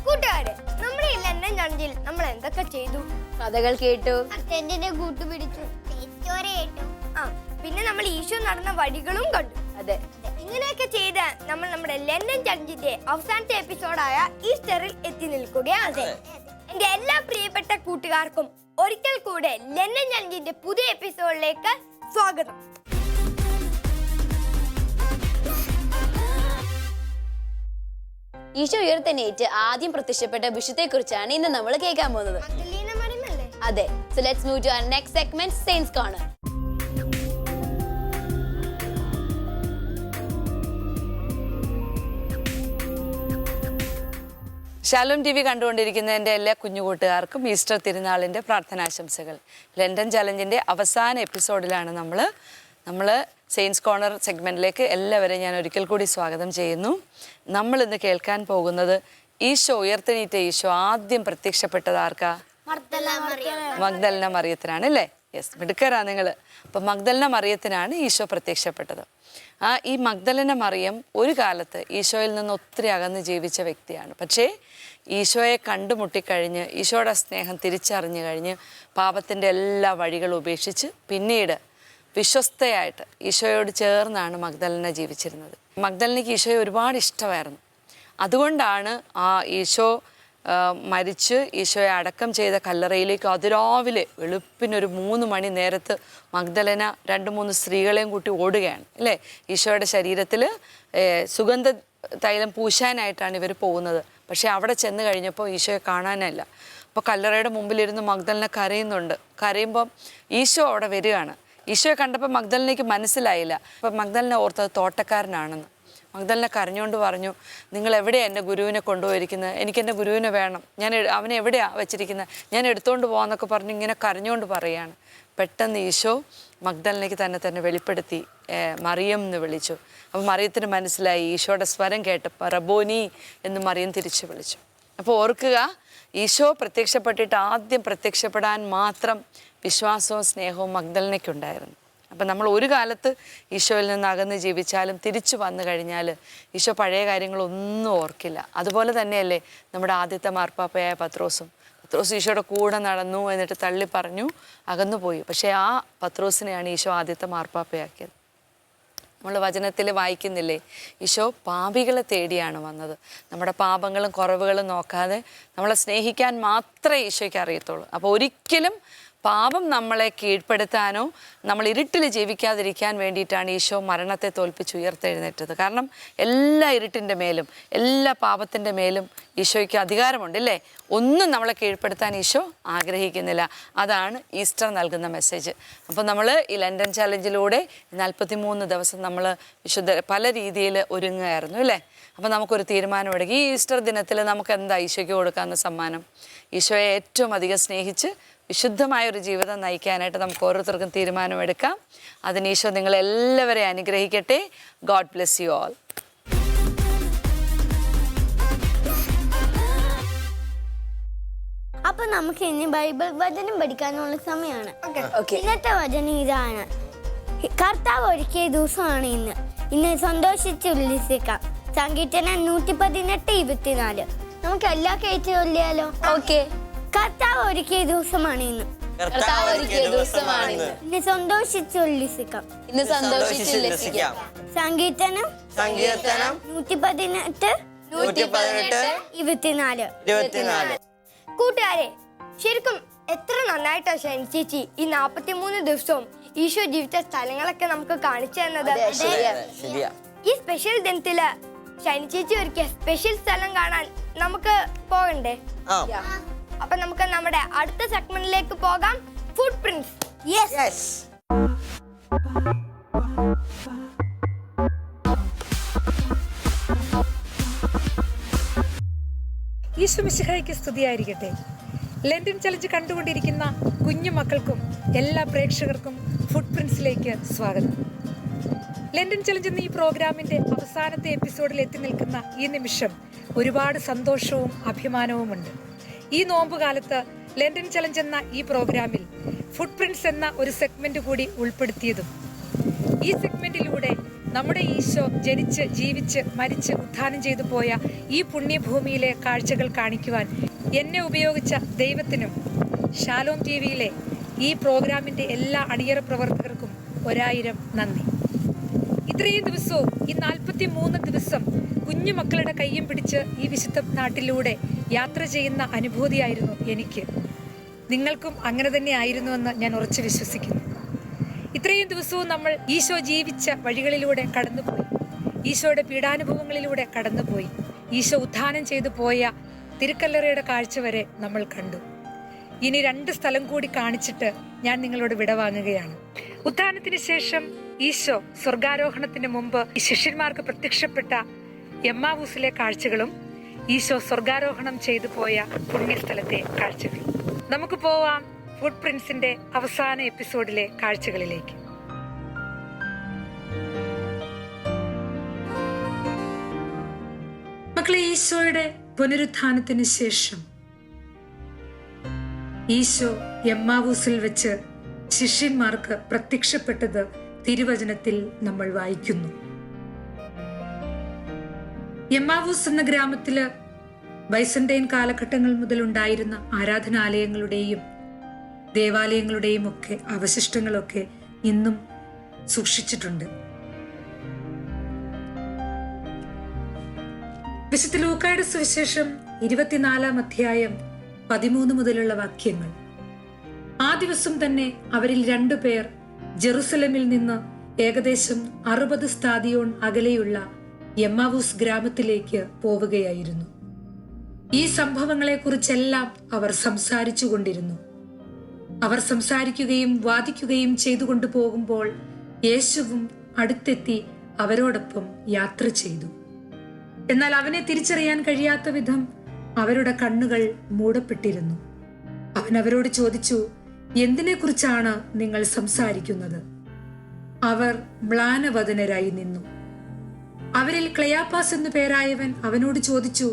കൂട്ടുകാരെ, നമ്മുടെ ഈ ലണ്ടൻ ചലഞ്ചിൽ നമ്മൾ എന്തൊക്കെ ചെയ്തു? കഥകൾ കേട്ടു, കൂട്ടുപിടിച്ചു, കേട്ടു. പിന്നെ നമ്മൾ ഈശോ നടന്ന വഴികളും കണ്ടു. അതെ, ഇങ്ങനെയൊക്കെ ചെയ്ത് നമ്മൾ നമ്മുടെ ലണ്ടൻ ചലഞ്ചിന്റെ അവസാനത്തെ എപ്പിസോഡായ ഈസ്റ്ററിൽ എത്തി നിൽക്കുകയാണ്. എന്റെ എല്ലാ പ്രിയപ്പെട്ട കൂട്ടുകാർക്കും ഒരിക്കൽ കൂടെ ലണ്ടൻ ചലഞ്ചിന്റെ പുതിയ എപ്പിസോഡിലേക്ക് സ്വാഗതം. ഈശോ ഉയർത്തെണീറ്റ് ആദ്യം പ്രത്യക്ഷപ്പെട്ട വിഷയത്തെ കുറിച്ചാണ് ഇന്ന് നമ്മൾ കേൾക്കാൻ പോകുന്നത്. അതെ, so let's move to our next segment, Saints Corner. Shalom T V കണ്ടുകൊണ്ടിരിക്കുന്ന എൻ്റെ എല്ലാ കുഞ്ഞുകൂട്ടുകാർക്കും ഈസ്റ്റർ തിരുനാളിൻ്റെ പ്രാർത്ഥനാശംസകൾ. ലണ്ടൻ ചലഞ്ചിൻ്റെ അവസാന എപ്പിസോഡിലാണ് നമ്മൾ സെയിൻസ് കോർണർ സെഗ്മെൻറ്റിലേക്ക് എല്ലാവരെയും ഞാൻ ഒരിക്കൽ കൂടി സ്വാഗതം ചെയ്യുന്നു. നമ്മളിന്ന് കേൾക്കാൻ പോകുന്നത് ഈശോ ഉയർത്തെണീറ്റ ഈശോ ആദ്യം പ്രത്യക്ഷപ്പെട്ടത് ആർക്കാ? മഗ്ദലന മറിയത്തിനാണ് അല്ലേ? യെസ്, മിടുക്കരാ നിങ്ങൾ. അപ്പം മഗ്ദലന മറിയത്തിനാണ് ഈശോ പ്രത്യക്ഷപ്പെട്ടത്. ഈ മഗ്ദലന മറിയം ഒരു കാലത്ത് ഈശോയിൽ നിന്ന് ഒത്തിരി അകന്ന് ജീവിച്ച വ്യക്തിയാണ്. പക്ഷേ ഈശോയെ കണ്ടുമുട്ടിക്കഴിഞ്ഞ് ഈശോയുടെ സ്നേഹം തിരിച്ചറിഞ്ഞു കഴിഞ്ഞ് പാപത്തിൻ്റെ എല്ലാ വഴികളും ഉപേക്ഷിച്ച് പിന്നീട് വിശ്വസ്തയായിട്ട് ഈശോയോട് ചേർന്നാണ് മഗ്ദലന ജീവിച്ചിരുന്നത്. മഗ്ദലനയ്ക്ക് ഈശോയെ ഒരുപാട് ഇഷ്ടമായിരുന്നു. അതുകൊണ്ടാണ് ഈശോ മരിച്ച് ഈശോയെ അടക്കം ചെയ്ത കല്ലറയിലേക്ക് അതിരാവിലെ വെളുപ്പിനൊരു 3 മണി നേരത്ത് മഗ്ദലന 2-3 സ്ത്രീകളെയും കൂട്ടി ഓടുകയാണ് അല്ലേ? ഈശോയുടെ ശരീരത്തിൽ സുഗന്ധ തൈലം പൂശാനായിട്ടാണ് ഇവർ പോകുന്നത്. പക്ഷേ അവിടെ ചെന്ന് കഴിഞ്ഞപ്പോൾ ഈശോയെ കാണാനല്ല. അപ്പോൾ കല്ലറയുടെ മുമ്പിലിരുന്ന് മഗ്ദലന കരയുമ്പം ഈശോ അവിടെ വരികയാണ്. ഈശോയെ കണ്ടപ്പോൾ മഗ്ദലനയ്ക്ക് മനസ്സിലായില്ല. അപ്പം മഗ്ദലന ഓർത്തത് തോട്ടക്കാരനാണെന്ന്. മഗ്ദലന കരഞ്ഞുകൊണ്ട് പറഞ്ഞു, നിങ്ങൾ എവിടെയാണ് എൻ്റെ ഗുരുവിനെ കൊണ്ടുപോയിരിക്കുന്നത്? എനിക്ക് എൻ്റെ ഗുരുവിനെ വേണം. അവനെ എവിടെയാണ് വെച്ചിരിക്കുന്നത്? ഞാൻ എടുത്തുകൊണ്ട് പോകാമെന്നൊക്കെ പറഞ്ഞ് ഇങ്ങനെ കരഞ്ഞുകൊണ്ട് പറയുകയാണ്. പെട്ടെന്ന് ഈശോ മഗ്ദലനയ്ക്ക് തന്നെ വെളിപ്പെടുത്തി മറിയം എന്ന് വിളിച്ചു. അപ്പോൾ മറിയത്തിന് മനസ്സിലായി. ഈശോയുടെ സ്വരം കേട്ട് റബ്ബോനി എന്ന് മറിയം തിരിച്ചു വിളിച്ചു. അപ്പോൾ ഓർക്കുക, ഈശോ പ്രത്യക്ഷപ്പെട്ടിട്ട് ആദ്യം പ്രത്യക്ഷപ്പെടാൻ മാത്രം വിശ്വാസവും സ്നേഹവും മഗ്ദലനയ്ക്കുണ്ടായിരുന്നു. അപ്പം നമ്മൾ ഒരു കാലത്ത് ഈശോയിൽ നിന്ന് അകന്ന് ജീവിച്ചാലും തിരിച്ചു വന്നു കഴിഞ്ഞാൽ ഈശോ പഴയ കാര്യങ്ങളൊന്നും ഓർക്കില്ല. അതുപോലെ തന്നെയല്ലേ നമ്മുടെ ആദ്യത്തെ മാർപ്പാപ്പയായ പത്രോസ് ഈശോയുടെ കൂടെ നടന്നു, എന്നിട്ട് തള്ളി പറഞ്ഞു, അകന്നുപോയി. പക്ഷേ ആ പത്രോസിനെയാണ് ഈശോ ആദ്യത്തെ മാർപ്പാപ്പയാക്കിയത്. നമ്മൾ വചനത്തിൽ വായിക്കുന്നില്ലേ, ഈശോ പാപികളെ തേടിയാണ് വന്നത്. നമ്മുടെ പാപങ്ങളും കുറവുകളും നോക്കാതെ നമ്മളെ സ്നേഹിക്കാൻ മാത്രമേ ഈശോയ്ക്ക് അറിയത്തുള്ളൂ. അപ്പോൾ ഒരിക്കലും പാപം നമ്മളെ കീഴ്പ്പെടുത്താനോ നമ്മൾ ഇരുട്ടിൽ ജീവിക്കാതിരിക്കാൻ വേണ്ടിയിട്ടാണ് ഈശോ മരണത്തെ തോൽപ്പിച്ച് ഉയർത്തെഴുന്നേറ്റത്. കാരണം എല്ലാ ഇരുട്ടിൻ്റെ മേലും എല്ലാ പാപത്തിൻ്റെ മേലും ഈശോയ്ക്ക് അധികാരമുണ്ട് അല്ലേ? ഒന്നും നമ്മളെ കീഴ്പ്പെടുത്താൻ ഈശോ ആഗ്രഹിക്കുന്നില്ല. അതാണ് ഈസ്റ്റർ നൽകുന്ന മെസ്സേജ്. അപ്പോൾ നമ്മൾ ഈ ലണ്ടൻ ചലഞ്ചിലൂടെ 43 ദിവസം നമ്മൾ പല രീതിയിൽ ഒരുങ്ങുകയായിരുന്നു അല്ലേ? അപ്പോൾ നമുക്കൊരു തീരുമാനമെടുക്കും. ഈ ഈസ്റ്റർ ദിനത്തിൽ നമുക്ക് എന്താ ഈശോയ്ക്ക് കൊടുക്കാവുന്ന സമ്മാനം? ഈശോയെ ഏറ്റവും അധികം സ്നേഹിച്ച് വിശുദ്ധമായൊരു ജീവിതം നയിക്കാനായിട്ട് നമുക്ക് ഓരോരുത്തർക്കും തീരുമാനമെടുക്കാം. അതിന് ഈശോ നിങ്ങളെല്ലാവരെയും അനുഗ്രഹിക്കട്ടെ. God bless you all. അപ്പൊ നമുക്ക് ഇനി ബൈബിൾ വചനം പഠിക്കാനുള്ള സമയമാണ്. ഇന്നത്തെ വചനം ഇതാണ്: കർത്താവ് ഒരുക്കിയ ദിവസമാണ് ഇന്ന് സന്തോഷിച്ച് ഉല്ലസിക്കാം. സങ്കീർത്തനം 118:24. നമുക്ക് എല്ലാ കേട്ട് ചൊല്ലിയാലോ? ഓക്കെ. കർത്താവ് ഒരുക്കിയ ദിവസമാണ് ഇന്ന് സന്തോഷിച്ച് ഉല്ലസിക്കാം. സങ്കീർത്തനം 118:24. കൂട്ടുകാരെ, ശരിക്കും എത്ര നന്നായിട്ടാണ് ഷൈൻ ചേച്ചി ഈ 43 ദിവസവും ഈശോ ജീവിച്ച സ്ഥലങ്ങളൊക്കെ നമുക്ക് കാണിച്ചു തന്നത്. ഈ സ്പെഷ്യൽ ദിനത്തില് ഷൈൻ ചേച്ചി ഒരുക്കിയ സ്പെഷ്യൽ സ്ഥലം കാണാൻ നമുക്ക് പോകണ്ടേ? അപ്പൊ നമുക്ക് നമ്മുടെ അടുത്ത സെഗ്മെന്റിലേക്ക് പോകാം. ഫുട് പ്രിന്റ്സ്. ഈശോ മിശിഹായ്ക്ക് സ്തുതിയായിരിക്കട്ടെ. ലണ്ടൻ ചലഞ്ച് കണ്ടുകൊണ്ടിരിക്കുന്ന കുഞ്ഞു മക്കൾക്കും എല്ലാ പ്രേക്ഷകർക്കും ഫുട് പ്രിന്റ്സിലേക്ക് സ്വാഗതം. ലണ്ടൻ ചലഞ്ച് എന്ന ഈ പ്രോഗ്രാമിന്റെ അവസാനത്തെ എപ്പിസോഡിൽ എത്തി നിൽക്കുന്ന ഈ നിമിഷം ഒരുപാട് സന്തോഷവും അഭിമാനവുമുണ്ട്. ഈ നോമ്പുകാലത്ത് ലണ്ടൻ ചലഞ്ച് എന്ന ഈ പ്രോഗ്രാമിൽ ഫുട് പ്രിന്റ്സ് എന്ന ഒരു സെഗ്മെന്റ് കൂടി ഉൾപ്പെടുത്തിയതും ഈ സെഗ്മെന്റിലൂടെ നമ്മുടെ ഈശോ ജനിച്ച് ജീവിച്ച് മരിച്ച് ഉത്ഥാനം ചെയ്തു പോയ ഈ പുണ്യഭൂമിയിലെ കാഴ്ചകൾ കാണിക്കുവാൻ എന്നെ ഉപയോഗിച്ച ദൈവത്തിനും ഷാലോം ടിവിയിലെ ഈ പ്രോഗ്രാമിന്റെ എല്ലാ അണിയറ പ്രവർത്തകർക്കും 1000 നന്ദി. ഇത്രയും ദിവസവും ഈ 43 ദിവസം കുഞ്ഞു മക്കളുടെ കയ്യും പിടിച്ച് ഈ വിശുദ്ധ നാട്ടിലൂടെ യാത്ര ചെയ്യുന്ന അനുഭൂതിയായിരുന്നു എനിക്ക്. നിങ്ങൾക്കും അങ്ങനെ തന്നെ ആയിരുന്നുവെന്ന് ഞാൻ ഉറച്ചു വിശ്വസിക്കുന്നു. ഇത്രയും ദിവസവും നമ്മൾ ഈശോ ജീവിച്ച വഴികളിലൂടെ കടന്നുപോയി, ഈശോയുടെ പീഡാനുഭവങ്ങളിലൂടെ കടന്നുപോയി, ഈശോ ഉത്ഥാനം ചെയ്തു പോയ തിരുക്കല്ലറയുടെ കാഴ്ച വരെ നമ്മൾ കണ്ടു. ഇനി 2 സ്ഥലം കൂടി കാണിച്ചിട്ട് ഞാൻ നിങ്ങളോട് വിടവാങ്ങുകയാണ്. ഉത്ഥാനത്തിന് ശേഷം ഈശോ സ്വർഗാരോഹണത്തിന് മുമ്പ് ഈ ശിഷ്യന്മാർക്ക് പ്രത്യക്ഷപ്പെട്ട എമ്മാവൂസിലെ കാഴ്ചകളും ഈശോ സ്വർഗാരോഹണം ചെയ്തു പോയ പുണ്യസ്ഥലത്തെ കാഴ്ചകളും. നമുക്ക് പോവാം ഫുട് പ്രിൻസിന്റെ അവസാന എപ്പിസോഡിലെ കാഴ്ചകളിലേക്ക്. മക്കളെ, ഈശോയുടെ പുനരുത്ഥാനത്തിന് ശേഷം ഈശോ എമ്മാവൂസിൽ വെച്ച് ശിഷ്യന്മാർക്ക് പ്രത്യക്ഷപ്പെട്ടത് തിരുവചനത്തിൽ നമ്മൾ വായിക്കുന്നു. എമ്മാവൂസ് എന്ന ഗ്രാമത്തില് ബൈസന്റൈൻ കാലഘട്ടങ്ങൾ മുതൽ ഉണ്ടായിരുന്ന ആരാധനാലയങ്ങളുടെയും ദേവാലയങ്ങളുടെയും ഒക്കെ അവശിഷ്ടങ്ങളൊക്കെ ഇന്നും സൂക്ഷിച്ചിട്ടുണ്ട്. വിശുദ്ധ ലൂക്കായുടെ സുവിശേഷം 24-ാം അധ്യായം 13 മുതലുള്ള വാക്യങ്ങൾ. ആ ദിവസം തന്നെ അവരിൽ 2 പേർ ജെറുസലമിൽ നിന്ന് ഏകദേശം 60 സ്താദിയോൺ അകലെയുള്ള എമ്മാവൂസ് ഗ്രാമത്തിലേക്ക് പോവുകയായിരുന്നു. ഈ സംഭവങ്ങളെക്കുറിച്ചെല്ലാം അവർ സംസാരിച്ചു കൊണ്ടിരുന്നു. അവർ സംസാരിക്കുകയും വാദിക്കുകയും ചെയ്തുകൊണ്ടു പോകുമ്പോൾ യേശുവും അടുത്തെത്തി അവരോടൊപ്പം യാത്ര ചെയ്തു. എന്നാൽ അവനെ തിരിച്ചറിയാൻ കഴിയാത്ത വിധം അവരുടെ കണ്ണുകൾ മൂടപ്പെട്ടിരുന്നു. അവൻ അവരോട് ചോദിച്ചു, എന്തിനെക്കുറിച്ചാണ് നിങ്ങൾ സംസാരിക്കുന്നത്? അവർ മ്ലാനവദനരായി നിന്നു. അവരിൽ ക്ലെയാപ്പാസ് എന്നു പേരായവൻ അവനോട് ചോദിച്ചു,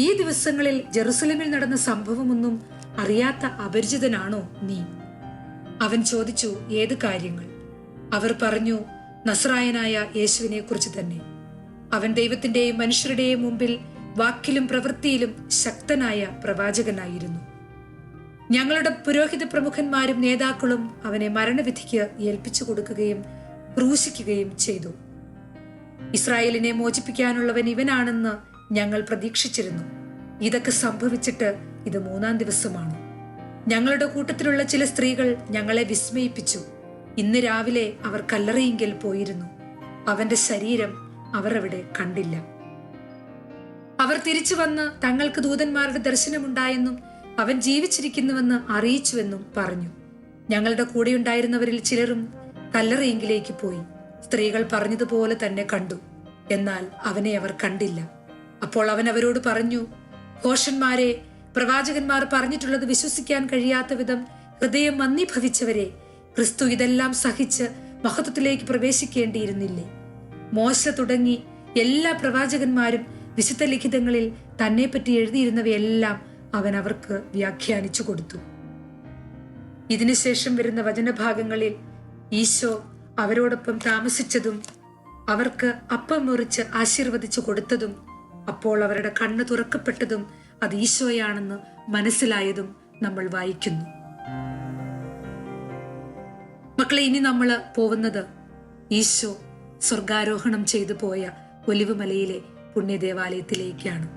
ഈ ദിവസങ്ങളിൽ ജെറുസലേമിൽ നടന്ന സംഭവമൊന്നും അറിയാത്ത അപരിചിതനാണോ നീ? അവൻ ചോദിച്ചു, ഏത് കാര്യങ്ങൾ? അവർ പറഞ്ഞു, നസ്രായനായ യേശുവിനെ കുറിച്ച് തന്നെ. അവൻ ദൈവത്തിന്റെയും മനുഷ്യരുടെയും മുമ്പിൽ വാക്കിലും പ്രവൃത്തിയിലും ശക്തനായ പ്രവാചകനായിരുന്നു. ഞങ്ങളുടെ പുരോഹിത പ്രമുഖന്മാരും നേതാക്കളും അവനെ മരണവിധിക്ക് ഏൽപ്പിച്ചു കൊടുക്കുകയും ക്രൂശിക്കുകയും ചെയ്തു. ഇസ്രായേലിനെ മോചിപ്പിക്കാനുള്ളവൻ ഇവനാണെന്ന് ഞങ്ങൾ പ്രതീക്ഷിച്ചിരുന്നു. ഇതൊക്കെ സംഭവിച്ചിട്ട് ഇത് 3-ാം ദിവസമാണ്. ഞങ്ങളുടെ കൂട്ടത്തിലുള്ള ചില സ്ത്രീകൾ ഞങ്ങളെ വിസ്മയിപ്പിച്ചു. ഇന്ന് രാവിലെ അവർ കല്ലറയിങ്കിൽ പോയിരുന്നു. അവന്റെ ശരീരം അവർ അവിടെ കണ്ടില്ല. അവർ തിരിച്ചു വന്ന് തങ്ങൾക്ക് ദൂതന്മാരുടെ ദർശനമുണ്ടായെന്നും അവൻ ജീവിച്ചിരിക്കുന്നുവെന്ന് അറിയിച്ചുവെന്നും പറഞ്ഞു. ഞങ്ങളുടെ കൂടെയുണ്ടായിരുന്നവരിൽ ചിലരും കല്ലറയിങ്കിലേക്ക് പോയി. സ്ത്രീകൾ പറഞ്ഞതുപോലെ തന്നെ കണ്ടു. എന്നാൽ അവനെ അവർ കണ്ടില്ല. അപ്പോൾ അവൻ അവരോട് പറഞ്ഞു, ഘോഷന്മാരെ, പ്രവാചകന്മാർ പറഞ്ഞിട്ടുള്ളത് വിശ്വസിക്കാൻ കഴിയാത്ത വിധം ഹൃദയം മന്ദീഭവിച്ചവരെ, ക്രിസ്തു ഇതെല്ലാം സഹിച്ച് മഹത്വത്തിലേക്ക് പ്രവേശിക്കേണ്ടിയിരുന്നില്ലേ? മോശ തുടങ്ങി എല്ലാ പ്രവാചകന്മാരും വിശുദ്ധ ലിഖിതങ്ങളിൽ തന്നെപ്പറ്റി എഴുതിയിരുന്നവയെല്ലാം അവൻ അവർക്ക് വ്യാഖ്യാനിച്ചു കൊടുത്തു. ഇതിനുശേഷം വരുന്ന വചനഭാഗങ്ങളിൽ ഈശോ അവരോടൊപ്പം താമസിച്ചതും അവർക്ക് അപ്പം മുറിച്ച് ആശീർവദിച്ചു കൊടുത്തതും അപ്പോൾ അവരുടെ കണ്ണ് തുറക്കപ്പെട്ടതും അത് ഈശോയാണെന്ന് മനസ്സിലായതും നമ്മൾ വായിക്കുന്നു. മക്കളെ, ഇനി നമ്മൾ പോകുന്നത് ഈശോ സ്വർഗാരോഹണം ചെയ്തു പോയ ഒലിവുമലയിലെ പുണ്യദേവാലയത്തിലേക്കാണ്.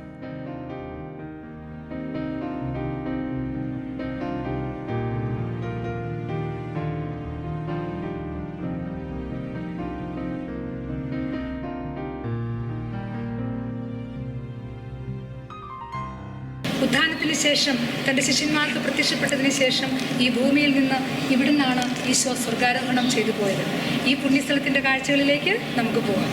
ഉത്ഥാനത്തിന് ശേഷം തന്റെ ശിഷ്യന്മാർക്ക് പ്രത്യക്ഷപ്പെട്ടതിന് ശേഷം ഈ ഭൂമിയിൽ നിന്ന് ഇവിടുന്നാണ് ഈശോ സ്വർഗാരോഹണം ചെയ്തു പോയത്. ഈ പുണ്യസ്ഥലത്തിന്റെ കാഴ്ചകളിലേക്ക് നമുക്ക് പോകാം.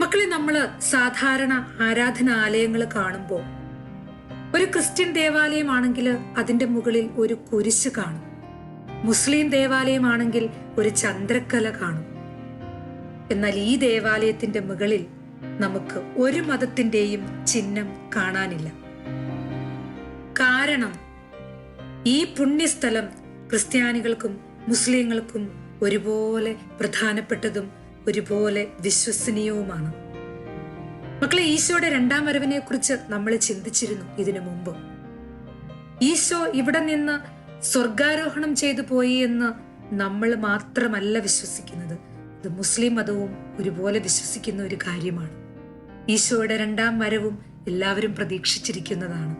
മക്കളെ, നമ്മള് സാധാരണ ആരാധനാലയങ്ങൾ കാണുമ്പോൾ ഒരു ക്രിസ്ത്യൻ ദേവാലയമാണെങ്കിൽ അതിന്റെ മുകളിൽ ഒരു കുരിശ് കാണും. മുസ്ലിം ദേവാലയമാണെങ്കിൽ ഒരു ചന്ദ്രക്കല കാണും. എന്നാൽ ഈ ദേവാലയത്തിന്റെ മുകളിൽ നമുക്ക് ഒരു മതത്തിന്റെയും ചിഹ്നം കാണാനില്ല. കാരണം ഈ പുണ്യസ്ഥലം ക്രിസ്ത്യാനികൾക്കും മുസ്ലിങ്ങൾക്കും ഒരുപോലെ പ്രധാനപ്പെട്ടതും ഒരുപോലെ വിശ്വസനീയവുമാണ്. മക്കളെ, ഈശോയുടെ രണ്ടാം വരവിനെ കുറിച്ച് നമ്മൾ ചിന്തിച്ചിരുന്നു ഇതിനു മുമ്പ്. ഈശോ ഇവിടെ നിന്ന് സ്വർഗാരോഹണം ചെയ്തു പോയി എന്ന് നമ്മൾ മാത്രമല്ല വിശ്വസിക്കുന്നത്, ഇത് മുസ്ലിം മതവും ഒരുപോലെ വിശ്വസിക്കുന്ന ഒരു കാര്യമാണ്. ഈശോയുടെ രണ്ടാം വരവും എല്ലാവരും പ്രതീക്ഷിച്ചിരിക്കുന്നതാണ്.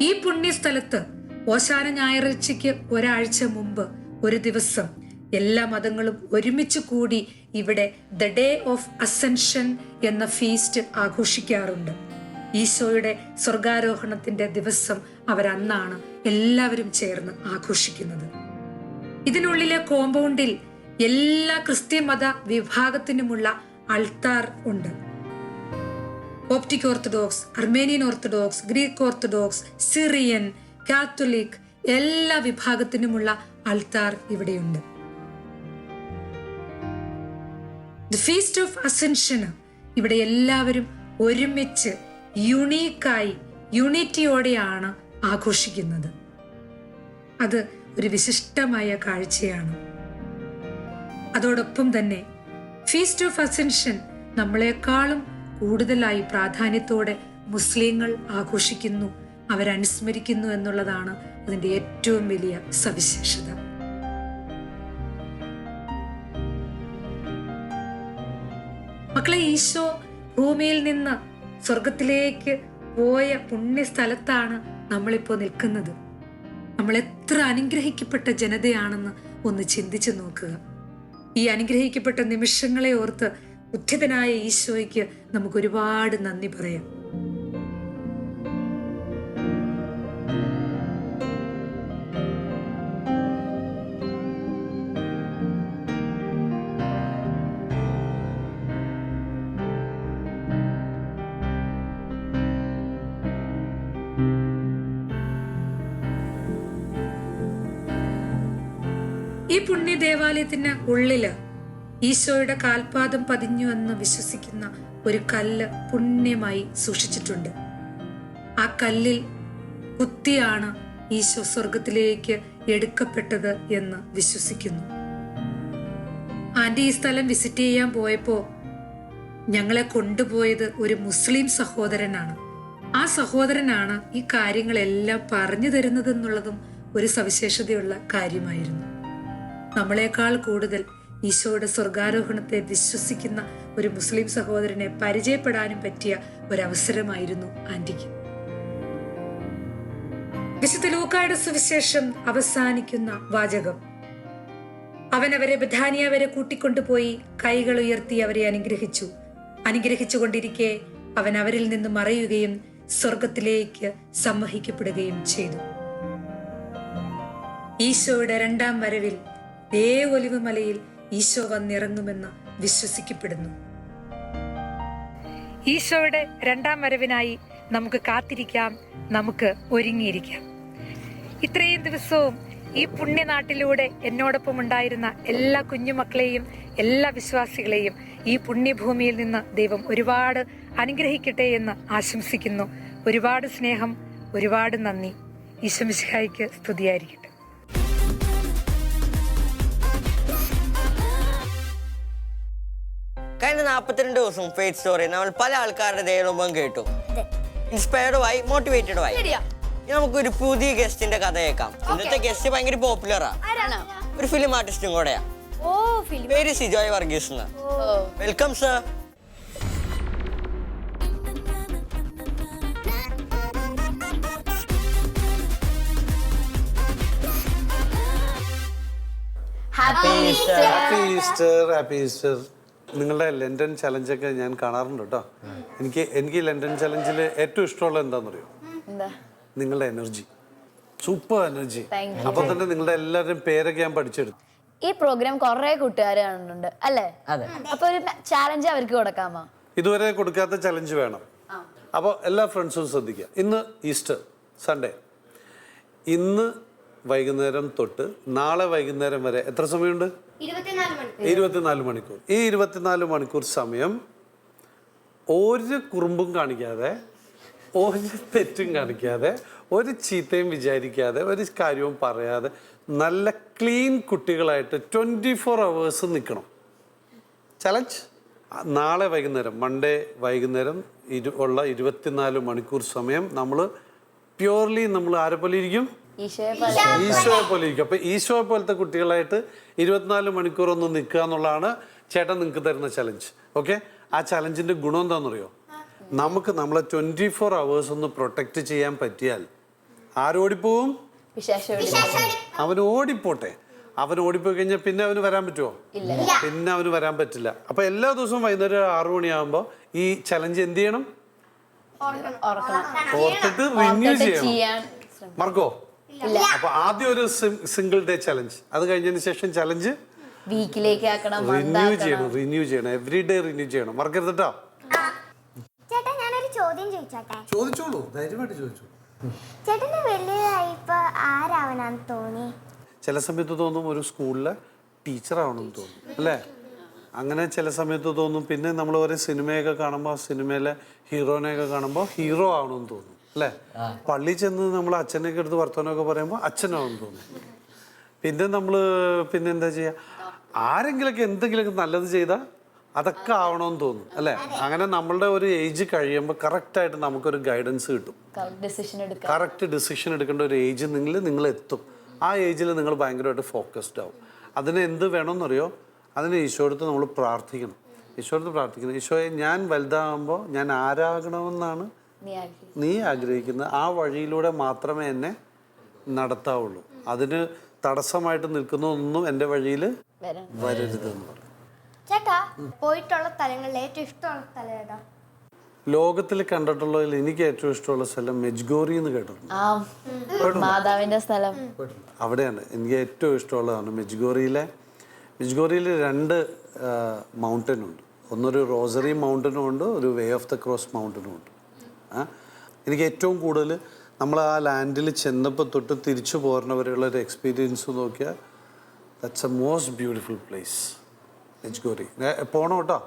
ഈ പുണ്യസ്ഥലത്ത് ഓശാന ഞായറാഴ്ചയ്ക്ക് ഒരാഴ്ച മുമ്പ് ഒരു ദിവസം എല്ലാ മതങ്ങളും ഒരുമിച്ച് കൂടി ഇവിടെ ദ ഡേ ഓഫ് അസെൻഷൻ എന്ന ഫീസ്റ്റ് ആഘോഷിക്കാറുണ്ട്. ഈശോയുടെ സ്വർഗാരോഹണത്തിന്റെ ദിവസം അവരന്നാണ് എല്ലാവരും ചേർന്ന് ആഘോഷിക്കുന്നത്. ഇതിനുള്ളിലെ കോമ്പൗണ്ടിൽ എല്ലാ ക്രിസ്ത്യൻ മത വിഭാഗത്തിനുമുള്ള അൾത്താർ ഉണ്ട്. Coptic orthodox, Armenian orthodox, Greek orthodox, Syrian, Catholic എല്ലാ വിഭാഗത്തിനുമുള്ള അൾത്താർ ഇവിടെയുണ്ട്. ദി ഫീസ്റ്റ് ഓഫ് അസെൻഷന് ഇവിടെ എല്ലാവരും ഒരുമിച്ച് യുണീക്കായി യൂണിറ്റിയോടെയാണ് ആഘോഷിക്കുന്നത്. അത് ഒരു വിശിഷ്ടമായ കാഴ്ചയാണ്. അതോടൊപ്പം തന്നെ ഫീസ്റ്റ് ഓഫ് അസെൻഷൻ നമ്മളെക്കാളും കൂടുതലായി പ്രാധാന്യത്തോടെ മുസ്ലിങ്ങൾ ആഘോഷിക്കുന്നു, അവരനുസ്മരിക്കുന്നു എന്നുള്ളതാണ് അതിന്റെ ഏറ്റവും വലിയ സവിശേഷത. മക്കളെ, ഈശോ ഭൂമിയിൽ നിന്ന് സ്വർഗത്തിലേക്ക് പോയ പുണ്യസ്ഥലത്താണ് നമ്മളിപ്പോ നിൽക്കുന്നത്. നമ്മൾ എത്ര അനുഗ്രഹിക്കപ്പെട്ട ജനതയാണെന്ന് ഒന്ന് ചിന്തിച്ചു നോക്കുക. ഈ അനുഗ്രഹിക്കപ്പെട്ട നിമിഷങ്ങളെ ഓർത്ത് ഉദ്ധിതനായ ഈശോയ്ക്ക് നമുക്ക് ഒരുപാട് നന്ദി പറയാം. ഈ പുണ്യ ദേവാലയത്തിന് ഉള്ളില് ഈശോയുടെ കാൽപാദം പതിഞ്ഞു എന്ന് വിശ്വസിക്കുന്ന ഒരു കല്ല് പുണ്യമായി സൂക്ഷിച്ചിട്ടുണ്ട്. ആ കല്ലിൽ കുത്തിയാണ് ഈശോ സ്വർഗത്തിലേക്ക് എടുക്കപ്പെട്ടത് എന്ന് വിശ്വസിക്കുന്നു. ആന്റി ഈ സ്ഥലം വിസിറ്റ് ചെയ്യാൻ പോയപ്പോ ഞങ്ങളെ കൊണ്ടുപോയത് ഒരു മുസ്ലിം സഹോദരനാണ്. ആ സഹോദരനാണ് ഈ കാര്യങ്ങളെല്ലാം പറഞ്ഞു തരുന്നതെന്നുള്ളതും ഒരു സവിശേഷതയുള്ള കാര്യമായിരുന്നു. നമ്മളെക്കാൾ കൂടുതൽ ഈശോയുടെ സ്വർഗാരോഹണത്തെ വിശ്വസിക്കുന്ന ഒരു മുസ്ലിം സഹോദരനെ പരിചയപ്പെടാനും പറ്റിയ ഒരവസരമായിരുന്നു ആന്റിക്ക്. വിശുദ്ധ ലൂക്കായുടെ സുവിശേഷം അവസാനിക്കുന്ന വാചകം, അവൻ അവരെ ബഥാനിയ വരെ കൂട്ടിക്കൊണ്ടുപോയി കൈകൾ ഉയർത്തി അവരെ അനുഗ്രഹിച്ചു. അനുഗ്രഹിച്ചുകൊണ്ടിരിക്കെ അവൻ അവരിൽ നിന്ന് മറയുകയും സ്വർഗത്തിലേക്ക് സമ്മഹിക്കപ്പെടുകയും ചെയ്തു. ഈശോയുടെ രണ്ടാം വരവിൽ ദേ ഒലിവ് മലയിൽ ഈശോ വന്നിറങ്ങുമെന്ന് വിശ്വസിക്കപ്പെടുന്നു. ഈശോയുടെ രണ്ടാം വരവിനായി നമുക്ക് കാത്തിരിക്കാം, നമുക്ക് ഒരുങ്ങിയിരിക്കാം. ഇത്രയും ദിവസവും ഈ പുണ്യനാട്ടിലൂടെ എന്നോടൊപ്പം ഉണ്ടായിരുന്ന എല്ലാ കുഞ്ഞുമക്കളെയും എല്ലാ വിശ്വാസികളെയും ഈ പുണ്യഭൂമിയിൽ നിന്ന് ദൈവം ഒരുപാട് അനുഗ്രഹിക്കട്ടെ എന്ന് ആശംസിക്കുന്നു. ഒരുപാട് സ്നേഹം, ഒരുപാട് നന്ദി. ഈശോ മിശിഹായ്ക്ക് സ്തുതിയായിരിക്കട്ടെ. കഴിഞ്ഞ 42 ദിവസം ഫെയ്ത്ത് സ്റ്റോറി നമ്മൾ പല ആൾക്കാരുടെ ദൈവം കേട്ടു, ഇൻസ്പയർഡുമായി, മോട്ടിവേറ്റഡുമായി. നമുക്കൊരു പുതിയ ഗസ്റ്റിന്റെ കഥ കേൾക്കാം. ഇന്നത്തെ ഗസ്റ്റ് ഭയങ്കര പോപ്പുലറാ, ഒരു ഫിലിം ആർട്ടിസ്റ്റും കൂടെയാ. പേര് Sijoy Varghese. Welcome sir. Happy Easter. നിങ്ങളുടെ ലണ്ടൻ ചലഞ്ചൊക്കെ ഞാൻ കാണാറുണ്ട് കേട്ടോ. എനിക്ക് ലണ്ടൻ ചലഞ്ചിൽ ഏറ്റവും ഇഷ്ടമുള്ളത് എന്താണെന്നറിയോ? നിങ്ങളുടെ എനർജി, സൂപ്പർ എനർജി. അപ്പൊ തന്നെ നിങ്ങളുടെ എല്ലാവരുടെയും പേരൊക്കെ ഞാൻ പഠിച്ചെടുത്തു. ഈ പ്രോഗ്രാം കുറെ കൂട്ടുകാർ കാണുന്നുണ്ട് അല്ലേ? അപ്പൊ ഒരു ചാലഞ്ച് അവർക്ക് കൊടുക്കാമോ? ഇതുവരെ കൊടുക്കാത്ത ചലഞ്ച് വേണം. അപ്പോൾ എല്ലാ ഫ്രണ്ട്സും ശ്രദ്ധിക്കുക. ഇന്ന് ഈസ്റ്റർ സൺഡേ. ഇന്ന് വൈകുന്നേരം തൊട്ട് നാളെ വൈകുന്നേരം വരെ എത്ര സമയമുണ്ട്? 24 മണിക്കൂർ. ഈ 24 മണിക്കൂർ സമയം ഒരു കുറുമ്പും കാണിക്കാതെ, ഒരു തെറ്റും കാണിക്കാതെ, ഒരു ചീത്തയും വിചാരിക്കാതെ, ഒരു കാര്യവും പറയാതെ നല്ല ക്ലീൻ കുട്ടികളായിട്ട് 24 hours നിൽക്കണം. ചലഞ്ച്. നാളെ വൈകുന്നേരം, മൺഡേ വൈകുന്നേരം ഉള്ള 24 മണിക്കൂർ സമയം നമ്മൾ പ്യൂർലി നമ്മൾ ആരെ പോലെ ഇരിക്കും? ഈശോയെ പോലെ ഇരിക്കും. അപ്പൊ ഈശോയെ പോലത്തെ കുട്ടികളായിട്ട് 24 മണിക്കൂർ ഒന്ന് നിൽക്കുക എന്നുള്ളതാണ് ചേട്ടൻ നിങ്ങൾക്ക് തരുന്ന ചലഞ്ച്. ഓക്കെ? ആ ചലഞ്ചിന്റെ ഗുണം എന്താണെന്നറിയോ? നമുക്ക് നമ്മളെ 24 hours ഒന്ന് പ്രൊട്ടക്ട് ചെയ്യാൻ പറ്റിയാൽ ആരോടിപ്പോവും? അവൻ ഓടിപ്പോട്ടെ. അവൻ ഓടിപ്പോയി കഴിഞ്ഞാൽ പിന്നെ അവന് വരാൻ പറ്റുമോ? പിന്നെ അവന് വരാൻ പറ്റില്ല. അപ്പൊ എല്ലാ ദിവസവും വൈകുന്നേരം 6 മണിയാകുമ്പോ ഈ ചലഞ്ച് എന്ത് ചെയ്യണം? ഓർത്തിട്ട് റിന്യൂ ചെയ്യണം. മറക്കോ? അപ്പൊ ആദ്യം ഒരു സിംഗിൾ ഡേ ചലഞ്ച്, അത് കഴിഞ്ഞതിന് ശേഷം ചലഞ്ച് വീക്കിലേക്ക് റിന്യൂ ചെയ്യണം. എവറി ഡേ റിന്യൂ ചെയ്യണം. മറക്കരുത് കേട്ടോ. ചേട്ടാ ഞാനൊരു ചോദ്യം ചോദിച്ചോട്ടെ? ചോദിച്ചോളൂ, ധൈര്യമായിട്ട് ചോദിച്ചു. ചേട്ടന് വലിയതായിപ്പോ ആരാവനാന്ന് തോന്നി? ചില സമയത്ത് തോന്നും ഒരു സ്കൂളിലെ ടീച്ചറാവണമെന്ന് തോന്നും, അല്ലേ? അങ്ങനെ ചില സമയത്ത് തോന്നും. പിന്നെ നമ്മൾ ഒരു സിനിമയൊക്കെ കാണുമ്പോൾ സിനിമയിലെ ഹീറോനെയൊക്കെ കാണുമ്പോൾ ഹീറോ ആവണമെന്ന് തോന്നും, അല്ലേ? പള്ളി ചെന്ന് നമ്മൾ അച്ഛനെയൊക്കെ എടുത്ത് വർത്തമാനമൊക്കെ പറയുമ്പോൾ അച്ഛനാവണമെന്ന് തോന്നും. പിന്നെ നമ്മൾ പിന്നെ എന്താ ചെയ്യുക? ആരെങ്കിലൊക്കെ എന്തെങ്കിലുമൊക്കെ നല്ലത് ചെയ്താൽ അതൊക്കെ ആവണമെന്ന് തോന്നും, അല്ലേ? അങ്ങനെ നമ്മളുടെ ഒരു ഏജ് കഴിയുമ്പോൾ കറക്റ്റായിട്ട് നമുക്കൊരു ഗൈഡൻസ് കിട്ടും. കറക്റ്റ് ഡിസിഷൻ എടുക്കേണ്ട ഒരു ഏജ് നിങ്ങൾ എത്തും. ആ ഏജിൽ നിങ്ങൾ ഭയങ്കരമായിട്ട് ഫോക്കസ്ഡ് ആവും. അതിന് എന്ത് വേണമെന്നറിയോ? അതിന് ഈശോടുത്ത് നമ്മൾ പ്രാർത്ഥിക്കണം. ഈശോടുത്ത് പ്രാർത്ഥിക്കണം, ഈശോയെ ഞാൻ വലുതാകുമ്പോൾ ഞാൻ ആരാകണമെന്നാണ് നീ ആഗ്രഹിക്കുന്നത്. ആ വഴിയിലൂടെ മാത്രമേ എന്നെ നടത്താവുള്ളൂ. അതിന് തടസ്സമായിട്ട് നിൽക്കുന്നതൊന്നും എൻ്റെ വഴിയിൽ വരരുതെന്ന് പറയും. ചേട്ടാ, പോയിട്ടുള്ള സ്ഥലങ്ങളിൽ ഏറ്റവും ഇഷ്ടമുള്ള സ്ഥലം ഏതാ? ലോകത്തിൽ കണ്ടിട്ടുള്ളതിൽ എനിക്ക് ഏറ്റവും ഇഷ്ടമുള്ള സ്ഥലം മെജ്ഗോറി എന്ന് കേട്ടിട്ടുണ്ട്. മാതാവിന്റെ സ്ഥലം അവിടെയാണ് എനിക്ക് ഏറ്റവും ഇഷ്ടമുള്ളതാണ്. മെജ്ഗോറിയിൽ 2 മൗണ്ടൻ ഉണ്ട്. ഒന്നൊരു റോസറി മൗണ്ടനും ഉണ്ട്, ഒരു വേ ഓഫ് ദ ക്രോസ് മൗണ്ടനും ഉണ്ട്. എനിക്ക് ഏറ്റവും കൂടുതൽ നമ്മൾ ആ ലാൻഡിൽ ചെന്നപ്പോൾ തൊട്ട് തിരിച്ചു പോരുന്നവരെയുള്ള ഒരു എക്സ്പീരിയൻസ് നോക്കിയാൽ that's a most beautiful place Medjugorje. പോണോ കേട്ടോ?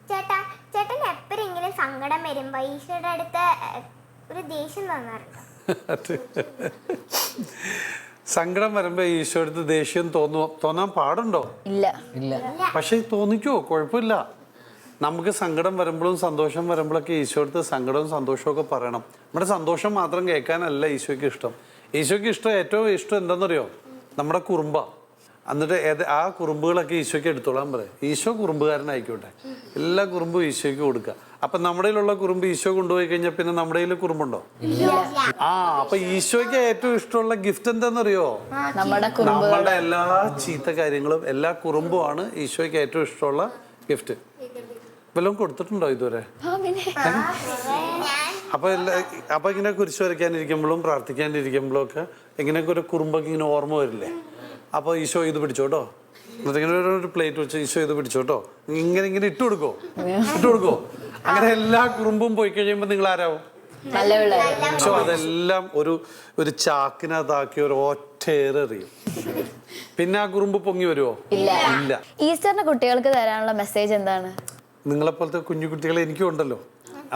ചേട്ടാ, ചേട്ടൻ എപ്പോഴെങ്കിലും സങ്കടം വരുമ്പോ ഈശോയുടെ അടുത്ത് ഒരു ദേഷ്യം തോന്നാറുണ്ട്? സങ്കടം വരുമ്പോ ഈശോ അടുത്ത് ദേഷ്യം തോന്നാൻ പാടുണ്ടോ? ഇല്ല. പക്ഷെ തോന്നിക്കോ? കുഴപ്പമില്ല. നമുക്ക് സങ്കടം വരുമ്പോഴും സന്തോഷം വരുമ്പോഴൊക്കെ ഈശോ അടുത്ത് സങ്കടവും സന്തോഷവും ഒക്കെ പറയണം. നമ്മുടെ സന്തോഷം മാത്രം കേൾക്കാനല്ല ഈശോയ്ക്ക് ഇഷ്ടം. ഈശോയ്ക്ക് ഏറ്റവും ഇഷ്ടം എന്താണെന്നറിയോ? നമ്മുടെ കുറുമ്പ. എന്നിട്ട് ആ കുറുമ്പുകളൊക്കെ ഈശോയ്ക്ക് എടുത്തോളാൻ പറയും. ഈശോ കുറുമ്പുകാരനായിക്കോട്ടെ, എല്ലാ കുറുമ്പും ഈശോയ്ക്ക് കൊടുക്കുക. അപ്പൊ നമ്മുടെ കയ്യിലുള്ള കുറുമ്പ് ഈശോ കൊണ്ടുപോയി കഴിഞ്ഞാൽ പിന്നെ നമ്മുടെ കയ്യിൽ കുറുമ്പുണ്ടോ? അപ്പൊ ഈശോയ്ക്ക് ഏറ്റവും ഇഷ്ടമുള്ള ഗിഫ്റ്റ് എന്താണെന്നറിയോ? നമ്മളുടെ എല്ലാ ചീത്ത കാര്യങ്ങളും, എല്ലാ കുറുമ്പുമാണ് ഈശോയ്ക്ക് ഏറ്റവും ഇഷ്ടമുള്ള ഗിഫ്റ്റ്. വല്ലതും കൊടുത്തിട്ടുണ്ടോ ഇതുവരെ? അപ്പൊ ഇങ്ങനെ കുരിശ് വരയ്ക്കാനിരിക്കുമ്പോഴും പ്രാർത്ഥിക്കാനിരിക്കുമ്പോഴും ഒക്കെ ഇങ്ങനെയൊക്കെ ഒരു കുറുമ്പൊക്കെ ഇങ്ങനെ ഓർമ്മ വരില്ലേ? അപ്പോൾ ഈശോ ഇത് പിടിച്ചോട്ടോ, എന്നിട്ട് ഇങ്ങനെ ഒരു പ്ലേറ്റ് വെച്ച് ഈശോ ഇത് പിടിച്ചോട്ടോ, ഇങ്ങനെ ഇട്ട് കൊടുക്കോ. അങ്ങനെ എല്ലാ കുറുമ്പും പോയി കഴിയുമ്പോൾ നിങ്ങൾ ആരാവും? ഈശോ അതെല്ലാം ഒരു ചാക്കിനകത്താക്കി ഒരു ഒറ്റയേറിയും. പിന്നെ ആ കുറുമ്പ് പൊങ്ങി വരുമോ? ഇല്ല. ഈസ്റ്ററിന് കുട്ടികൾക്ക് തരാനുള്ള മെസ്സേജ് എന്താണ്? നിങ്ങളെപ്പോലത്തെ കുഞ്ഞു കുട്ടികളെ എനിക്കും ഉണ്ടല്ലോ.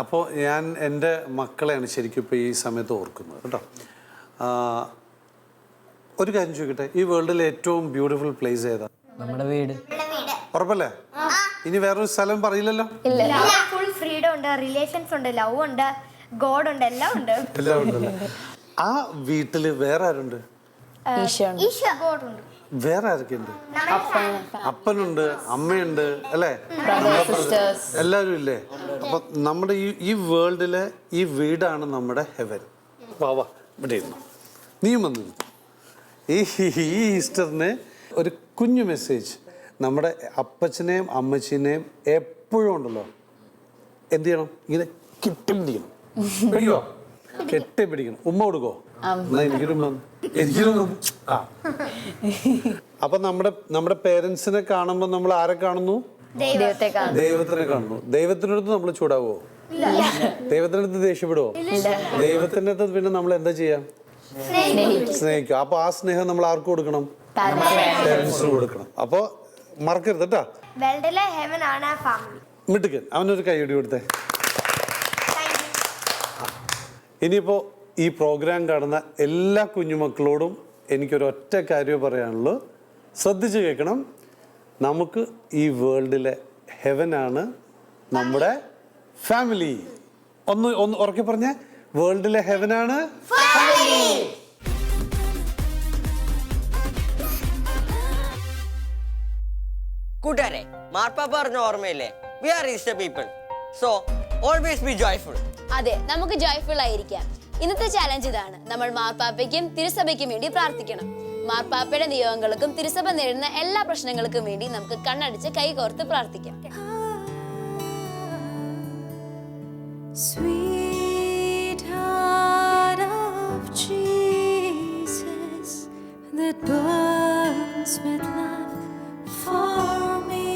അപ്പോൾ ഞാൻ എൻ്റെ മക്കളെയാണ് ശരിക്കും ഇപ്പോൾ ഈ സമയത്ത് ഓർക്കുന്നത് കേട്ടോ. ഒരു കാര്യം ചോദിക്കട്ടെ, ഈ വേൾഡിലെ ഏറ്റവും ബ്യൂട്ടിഫുൾ പ്ലേസ് ഏതാ? നമ്മുടെ വീട്. ഉറപ്പല്ലേ? ഇനി വേറൊരു സ്ഥലം പറയില്ലല്ലോ? ഫുൾ ഫ്രീഡം ഉണ്ട്, റിലേഷൻസ് ഉണ്ട്, ലവ് ഉണ്ട്, ഗോഡ് ഉണ്ട്, എല്ലാം ഉണ്ട്. ആ വീട്ടില് വേറെ ആരുണ്ട്? ഗോഡ് ഉണ്ട്. വേറെ ആരൊക്കെയുണ്ട്? അപ്പനുണ്ട്, അമ്മയുണ്ട്, അല്ലേ? എല്ലാവരും ഇല്ലേ? അപ്പൊ നമ്മുടെ ഈ വേൾഡിലെ ഈ വീടാണ് നമ്മുടെ ഹെവൻ. വാ ഇവിടെ ഇരുന്നു, നീയും വന്നു. ഈ ഈസ്റ്ററിന് ഒരു കുഞ്ഞു മെസ്സേജ് നമ്മുടെ അപ്പച്ചനെയും അമ്മച്ചിനെയും എപ്പോഴും ഉണ്ടല്ലോ എന്ത് ചെയ്യണം? ഇങ്ങനെ കെട്ടിപ്പിടിക്കണം. ഉമ്മ കൊടുക്കോ? എനിക്കൊരു അപ്പൊ നമ്മുടെ പേരൻസിനെ കാണുമ്പോ നമ്മൾ ആരെ കാണുന്നു? ദൈവത്തിനെ കാണുന്നു. ദൈവത്തിനടുത്ത് നമ്മൾ ചൂടാവോ? ദൈവത്തിനടുത്ത് ദേഷ്യപ്പെടുവോ? ദൈവത്തിന്റെ അടുത്ത് പിന്നെ നമ്മൾ എന്താ ചെയ്യാം? സ്നേഹിക്കും. അപ്പൊ ആ സ്നേഹം നമ്മൾ ആർക്ക് കൊടുക്കണം? പേരൻസിന് കൊടുക്കണം. അപ്പൊ മറക്കരുത് കേട്ടാ. മിടുക്കൻ. അവനൊരു കൈയടി കൊടുത്തേ. ഇനിയിപ്പോ ഈ പ്രോഗ്രാം കാണുന്ന എല്ലാ കുഞ്ഞുമക്കളോടും എനിക്കൊരൊറ്റ കാര്യമേ പറയാനുള്ളൂ, ശ്രദ്ധിച്ച് കേൾക്കണം. നമുക്ക് ഈ വേൾഡിലെ ഹെവനാണ് നമ്മുടെ ഫാമിലി. ഒന്ന് ഉറക്കെ പറഞ്ഞേ, വേൾഡിലെ ഹെവനാണ് കൂട്ടുകാരെ, മാർപ്പാപ്പ പറഞ്ഞ ഓർമ്മയില്ലേ, we are Easter people, so always be joyful. അതെ, നമുക്ക് ജോയ്ഫുൾ ആയിരിക്കാം. ഇന്നത്തെ ചാലഞ്ച് ഇതാണ്. നമ്മൾ മാർപ്പാപ്പയ്ക്കും തിരുസഭയ്ക്കും വേണ്ടി പ്രാർത്ഥിക്കണം. മാർപ്പാപ്പയുടെ നിയോഗങ്ങൾക്കും തിരുസഭ നേരിടുന്ന എല്ലാ പ്രശ്നങ്ങൾക്കും വേണ്ടി നമുക്ക് കണ്ണടിച്ച് കൈകോർത്ത് പ്രാർത്ഥിക്കാം. Sweetheart of Jesus, that burns with love for me,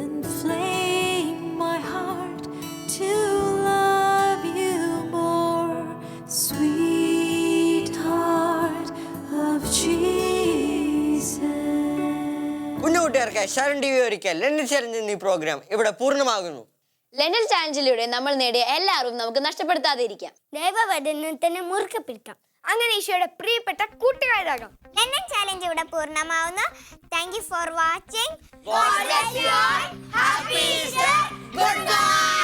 inflame my heart to love you more. Sweetheart of Jesus. കുഞ്ഞുകുട്ടികൾക്ക് ശരൺ ടി വി ഒരുക്കിയ ലണ്ടൻ ചലഞ്ച് എന്ന ഈ പ്രോഗ്രാം ഇവിടെ പൂർണ്ണമാകുന്നു. ലണ്ടൻ ചാലഞ്ചിലൂടെ നമ്മൾ നേടിയ എല്ലാവരും നമുക്ക് നഷ്ടപ്പെടുത്താതെ ഇരിക്കാം. ദൈവവചനത്തിനെ മുറുക്കെ പിടിക്കാം. അങ്ങനെ ഈശോയുടെ പ്രിയപ്പെട്ട കൂട്ടുകാരാകാം. ലണ്ടൻ ചാലഞ്ച് ഇവിടെ പൂർണ്ണമാവുന്നു. Thank you for watching. God bless you all. Happy Easter. Goodbye.